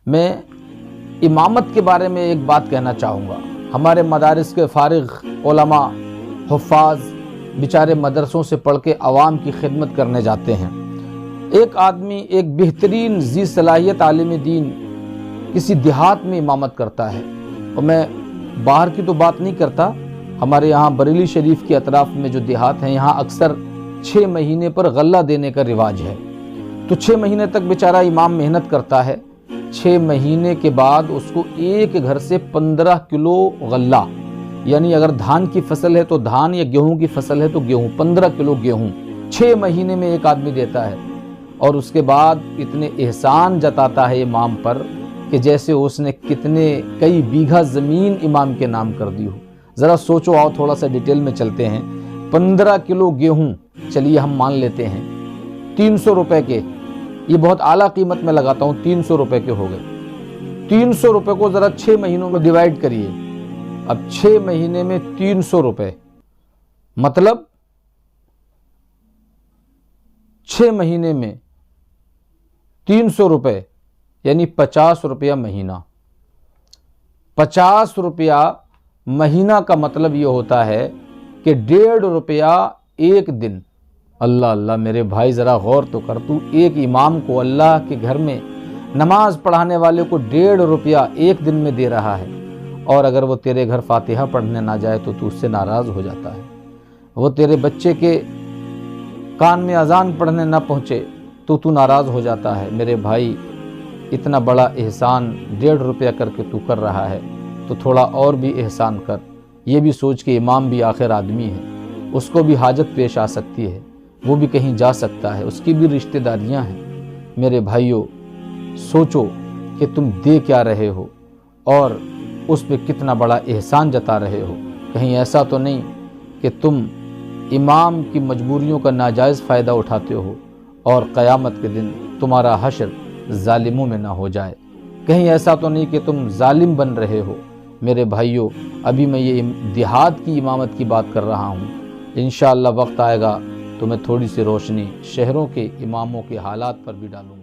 मैं इमामत के बारे में एक बात कहना चाहूँगा। हमारे मदारिस के फारिग उलमा हुफ़ाज़ बेचारे मदरसों से पढ़ के आवाम की खिदमत करने जाते हैं। एक आदमी एक बेहतरीन ज़ी सलाहियत आलिम दीन किसी देहात में इमामत करता है, और मैं बाहर की तो बात नहीं करता, हमारे यहाँ बरेली शरीफ के अतराफ़ में जो देहात हैं यहाँ अक्सर 6 महीने पर गल्ला देने का रिवाज है। तो 6 महीने तक बेचारा इमाम मेहनत करता है। 6 महीने के बाद उसको एक घर से 15 किलो गल्ला, यानी अगर धान की फसल है तो धान, या गेहूं की फसल है तो गेहूं, 15 किलो गेहूं 6 महीने में एक आदमी देता है। और उसके बाद इतने एहसान जताता है इमाम पर कि जैसे उसने कई बीघा ज़मीन इमाम के नाम कर दी हो। ज़रा सोचो, आओ थोड़ा सा डिटेल में चलते हैं। 15 किलो गेहूं, चलिए हम मान लेते हैं 300 रुपए के, ये बहुत आला कीमत में लगाता हूँ, 300 रुपए के हो गए। 300 रुपए को ज़रा 6 महीनों में डिवाइड करिए। अब 6 महीने में 300 रुपए, मतलब 6 महीने में 300 रुपए यानी 50 रुपया महीना। 50 रुपया महीना का मतलब ये होता है कि 1.5 रुपया एक दिन। अल्लाह अल्लाह मेरे भाई, ज़रा गौर तो कर, तू एक इमाम को, अल्लाह के घर में नमाज पढ़ाने वाले को 1.5 रुपया एक दिन में दे रहा है। और अगर वो तेरे घर फातिहा पढ़ने ना जाए तो तू उससे नाराज़ हो जाता है। वो तेरे बच्चे के कान में अजान पढ़ने ना पहुँचे तो तू नाराज़ हो जाता है। मेरे भाई, इतना बड़ा एहसान 1.5 रुपया करके तू कर रहा है तो थोड़ा और भी एहसान कर। ये भी सोच के इमाम भी आखिर आदमी है, उसको भी हाजत पेश आ सकती है, वो भी कहीं जा सकता है, उसकी भी रिश्तेदारियां हैं। मेरे भाइयों, सोचो कि तुम दे क्या रहे हो और उस पर कितना बड़ा एहसान जता रहे हो। कहीं ऐसा तो नहीं कि तुम इमाम की मजबूरियों का नाजायज़ फ़ायदा उठाते हो और क़यामत के दिन तुम्हारा हश्र जालिमों में ना हो जाए। कहीं ऐसा तो नहीं कि तुम जालिम बन रहे हो। मेरे भाइयों, अभी मैं ये देहात की इमामत की बात कर रहा हूँ। इंशाअल्लाह वक्त आएगा तो मैं थोड़ी सी रोशनी शहरों के इमामों के हालात पर भी डालूँगा।